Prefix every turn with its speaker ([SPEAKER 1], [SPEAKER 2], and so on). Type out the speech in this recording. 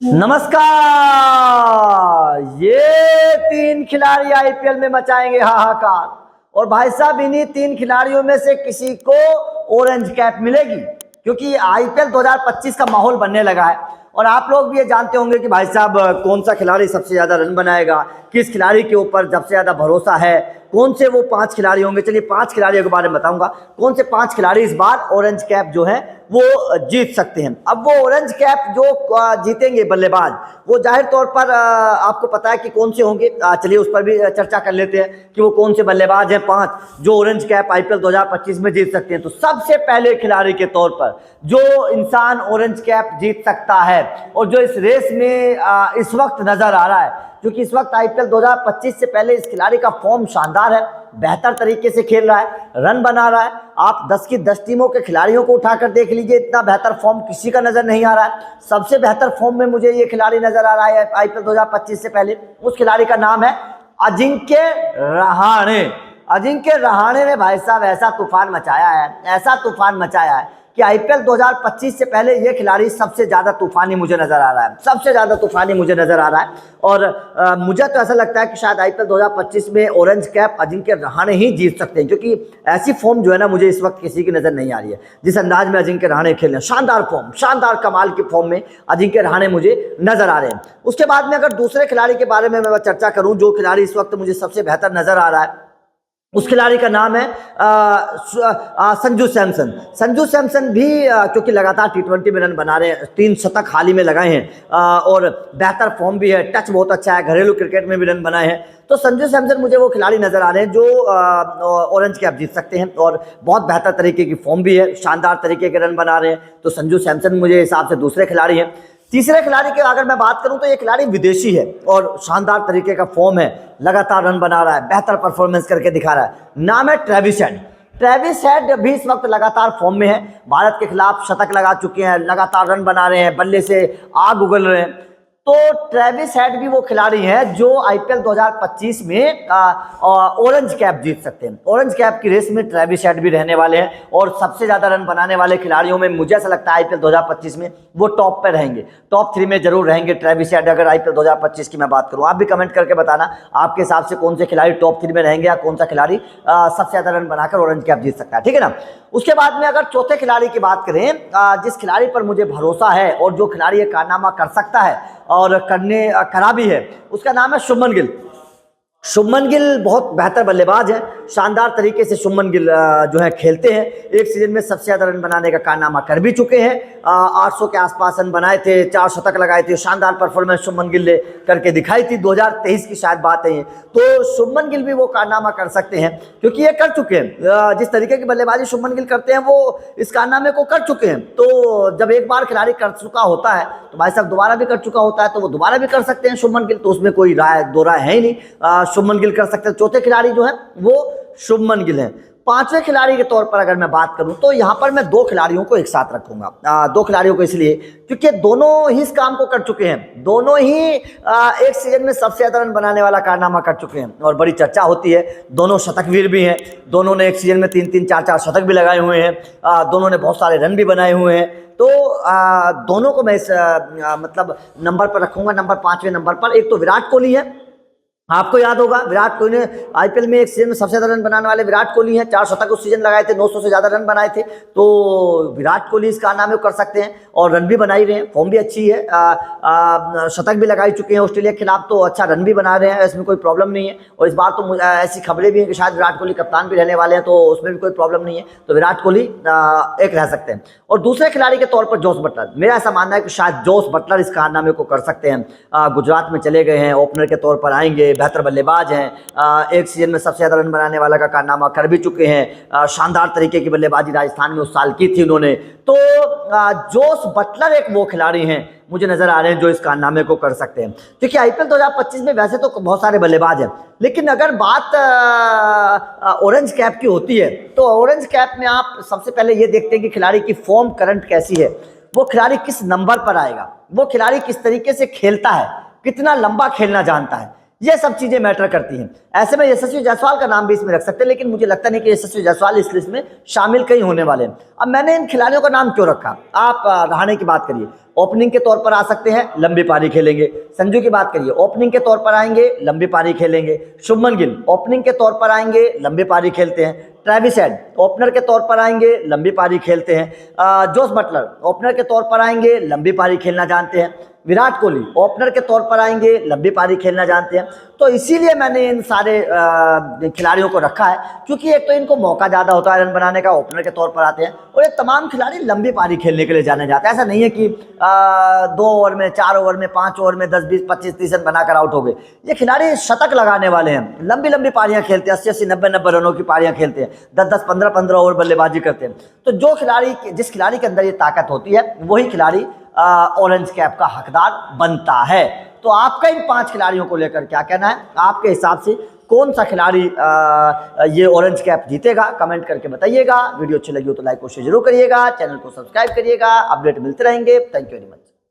[SPEAKER 1] नमस्कार। ये तीन खिलाड़ी आईपीएल में मचाएंगे हाहाकार। और भाई साहब, इन्हीं तीन खिलाड़ियों में से किसी को ऑरेंज कैप मिलेगी, क्योंकि आईपीएल 2025 का माहौल बनने लगा है। और आप लोग भी ये जानते होंगे कि भाई साहब कौन सा खिलाड़ी सबसे ज्यादा रन बनाएगा, किस खिलाड़ी के ऊपर सबसे ज्यादा भरोसा है, कौन से वो 5 खिलाड़ी होंगे। चलिए 5 खिलाड़ियों के बारे में बताऊंगा, कौन से 5 खिलाड़ी इस बार ऑरेंज कैप जो है वो जीत सकते हैं। अब वो ऑरेंज कैप जो जीतेंगे बल्लेबाज, वो जाहिर तौर पर आपको पता है कि कौन से होंगे। चलिए उस पर भी चर्चा कर लेते हैं कि वो कौन से बल्लेबाज हैं 5 जो ऑरेंज कैप आईपीएल 2025 में जीत सकते हैं। तो सबसे पहले खिलाड़ी के तौर पर जो इंसान ऑरेंज कैप जीत सकता है और जो इस रेस में इस वक्त नजर आ रहा है, क्योंकि इस वक्त आईपीएल 2025 से पहले इस खिलाड़ी का फॉर्म शानदार है, बेहतर तरीके से खेल रहा है, रन बना रहा है। आप 10 की 10 टीमों के खिलाड़ियों को उठाकर देख लीजिए, इतना बेहतर फॉर्म किसी का नजर नहीं आ रहा है। सबसे बेहतर फॉर्म में मुझे ये खिलाड़ी नजर आ रहा है आईपीएल 2025 से पहले। उस खिलाड़ी का नाम है अजिंक्य रहाणे। अजिंक्य रहाणे ने भाई साहब ऐसा तूफान मचाया है, ऐसा तूफान मचाया है कि आईपीएल 2025 से पहले ये खिलाड़ी सबसे ज्यादा तूफानी मुझे नजर आ रहा है, सबसे ज्यादा तूफानी मुझे नजर आ रहा है। और मुझे तो ऐसा लगता है कि शायद आईपीएल 2025 में ऑरेंज कैप अजिंक्य रहाणे ही जीत सकते हैं, क्योंकि ऐसी फॉर्म जो है ना, मुझे इस वक्त किसी की नजर नहीं आ रही है। जिस अंदाज में अजिंक्य रहाणे खेल रहे हैं, शानदार फॉर्म, शानदार कमाल की फॉर्म में अजिंक्य रहाणे मुझे नजर आ रहे हैं। उसके बाद में अगर दूसरे खिलाड़ी के बारे में मैं चर्चा करूं, जो खिलाड़ी इस वक्त मुझे सबसे बेहतर नजर आ रहा है, उस खिलाड़ी का नाम है संजू सैमसन। संजू सैमसन भी क्योंकि लगातार टी20 में रन बना रहे हैं, 3 शतक हाल ही में लगाए हैं और बेहतर फॉर्म भी है, टच बहुत अच्छा है, घरेलू क्रिकेट में भी रन बनाए हैं। तो संजू सैमसन मुझे वो खिलाड़ी नजर आ रहे हैं जो ऑरेंज कैप जीत सकते हैं और बहुत बेहतर तरीके की फॉर्म भी है, शानदार तरीके के रन बना रहे हैं। तो संजू सैमसन मुझे हिसाब से दूसरे खिलाड़ी हैं। तीसरे खिलाड़ी की अगर मैं बात करूं तो ये खिलाड़ी विदेशी है और शानदार तरीके का फॉर्म है, लगातार रन बना रहा है, बेहतर परफॉर्मेंस करके दिखा रहा है। नाम है ट्रेविस हेड। ट्रेविस हेड भी इस वक्त लगातार फॉर्म में है, भारत के खिलाफ शतक लगा चुके हैं, लगातार रन बना रहे हैं, बल्ले से आग उगल रहे हैं। तो ट्रेविस हेड भी वो खिलाड़ी हैं जो आईपीएल 2025 में ऑरेंज कैप जीत सकते हैं। ऑरेंज कैप की रेस में ट्रेविस हेड भी रहने वाले हैं और सबसे ज्यादा रन बनाने वाले खिलाड़ियों में मुझे ऐसा लगता है आईपीएल 2025 में वो टॉप पे रहेंगे, टॉप 3 में जरूर रहेंगे ट्रेविस हेड। अगर आईपीएल 2025 की मैं बात करूं, आप भी कमेंट करके बताना आपके हिसाब से कौन से खिलाड़ी टॉप 3 में रहेंगे या कौन सा खिलाड़ी सबसे ज्यादा रन बनाकर ऑरेंज कैप जीत सकता है, ठीक है ना। उसके बाद में अगर चौथे खिलाड़ी की बात करें, जिस खिलाड़ी पर मुझे भरोसा है और जो खिलाड़ी ये कारनामा कर सकता है और करा भी है, उसका नाम है शुभमन गिल। शुभमन गिल बहुत बेहतर बल्लेबाज है, शानदार तरीके से शुभमन गिल जो है खेलते हैं। एक सीजन में सबसे ज्यादा रन बनाने का कारनामा कर भी चुके हैं, 800 के आसपास रन बनाए थे, 4 शतक लगाए थे, शानदार परफॉर्मेंस शुभमन गिल ने करके दिखाई थी। 2023 की शायद बात है ये। तो शुभमन गिल भी वो कारनामा कर सकते हैं क्योंकि ये कर चुके हैं, जिस तरीके की बल्लेबाजी शुभमन गिल करते हैं वो इस कारनामे को कर चुके हैं। तो जब एक बार खिलाड़ी कर चुका होता है तो भाई साहब दोबारा भी कर चुका होता है, तो वो दोबारा भी कर सकते हैं शुभमन गिल, तो उसमें कोई दो राय है ही नहीं। शुभमन गिल कर सकते हैं। चौथे खिलाड़ी जो है वो शुभमन गिल हैं। पांचवें खिलाड़ी के तौर पर अगर मैं बात करूं तो यहां पर मैं 2 खिलाड़ियों को एक साथ रखूंगा। 2 खिलाड़ियों को इसलिए क्योंकि दोनों ही इस काम को कर चुके हैं, दोनों ही एक सीजन में सबसे ज्यादा रन बनाने वाला कारनामा कर चुके हैं और बड़ी चर्चा होती है। दोनों शतकवीर भी हैं, दोनों ने एक सीजन में 3-3, 4-4 शतक भी लगाए हुए हैं, दोनों ने बहुत सारे रन भी बनाए हुए हैं। तो दोनों को मैं इस मतलब नंबर पर रखूंगा, नंबर 5वें नंबर पर। एक तो विराट कोहली है, आपको याद होगा विराट कोहली ने आईपीएल में एक सीजन में सबसे ज्यादा रन बनाने वाले विराट कोहली हैं, 4 शतक उस सीजन लगाए थे, 900 से ज्यादा रन बनाए थे। तो विराट कोहली इस कारनामे कर सकते हैं और रन भी बना ही रहे हैं, फॉर्म भी अच्छी है, शतक भी लगा चुके हैं ऑस्ट्रेलिया के खिलाफ, तो अच्छा रन भी बना रहे हैं, इसमें कोई प्रॉब्लम नहीं है। और इस बार तो ऐसी खबरें भी हैं कि शायद विराट कोहली कप्तान भी रहने वाले हैं, तो उसमें भी कोई प्रॉब्लम नहीं है। तो विराट कोहली एक रह सकते हैं। और दूसरे खिलाड़ी के तौर पर जोस बटलर, मेरा ऐसा मानना है कि शायद जोस बटलर इस कारनामे को कर सकते हैं। गुजरात में चले गए हैं, ओपनर के तौर पर आएंगे, बेहतर बल्लेबाज हैं, एक सीजन में सबसे ज्यादा रन बनाने वाला का कारनामा कर भी चुके हैं, शानदार तरीके की बल्लेबाजी राजस्थान में उस साल की थी उन्होंने। तो जोस बटलर एक वो खिलाड़ी हैं मुझे नजर आ रहे हैं जो इस कारनामे को कर सकते हैं। क्योंकि आईपीएल 2025 में वैसे तो बहुत सारे बल्लेबाज हैं, लेकिन अगर बात ऑरेंज कैप की होती है तो ऑरेंज कैप में आप सबसे पहले ये देखते हैं कि खिलाड़ी की फॉर्म करंट कैसी है, वो खिलाड़ी किस नंबर पर आएगा, वो खिलाड़ी किस तरीके से खेलता है, कितना लंबा खेलना जानता है, ये सब चीजें मैटर करती हैं। ऐसे में यशस्वी जायसवाल का नाम भी इसमें रख सकते हैं, लेकिन मुझे लगता नहीं कि यशस्वी जायसवाल इस लिस्ट में शामिल कहीं होने वाले हैं। अब मैंने इन खिलाड़ियों का नाम क्यों रखा, आप रहाणे की बात करिए, ओपनिंग के तौर पर आ सकते हैं, लंबी पारी खेलेंगे। संजू की बात करिए, ओपनिंग के तौर पर आएंगे, लंबी पारी खेलेंगे। शुभमन गिल ओपनिंग के तौर पर आएंगे, लंबी पारी खेलते हैं। ट्रेविस हेड ओपनर के तौर पर आएंगे, लंबी पारी खेलते हैं। जोस बटलर ओपनर के तौर पर आएंगे, लंबी पारी खेलना जानते हैं। विराट कोहली ओपनर के तौर पर आएंगे, लंबी पारी खेलना जानते हैं। तो इसीलिए मैंने इन सारे खिलाड़ियों को रखा है, क्योंकि एक तो इनको मौका ज़्यादा होता है रन बनाने का, ओपनर के तौर पर आते हैं, और ये तमाम खिलाड़ी लंबी पारी खेलने के लिए जाने जाते हैं। ऐसा नहीं है कि 2 ओवर में, 4 ओवर में, 5 ओवर में 10, 20, 25, 30 रन बनाकर आउट हो गए। ये खिलाड़ी शतक लगाने वाले हैं, लंबी लंबी पारियां खेलते हैं, 80-80, 90-90 रनों की पारियां खेलते हैं, 10-10, 15-15 ओवर बल्लेबाजी करते हैं। तो जिस खिलाड़ी के अंदर ये ताकत होती है, वही खिलाड़ी ऑरेंज कैप का हकदार बनता है। तो आपका इन 5 खिलाड़ियों को लेकर क्या कहना है, आपके हिसाब से कौन सा खिलाड़ी ये ऑरेंज कैप जीतेगा, कमेंट करके बताइएगा। वीडियो अच्छी लगी हो तो लाइक और शेयर जरूर करिएगा, चैनल को सब्सक्राइब करिएगा, अपडेट मिलते रहेंगे। Thank you very much.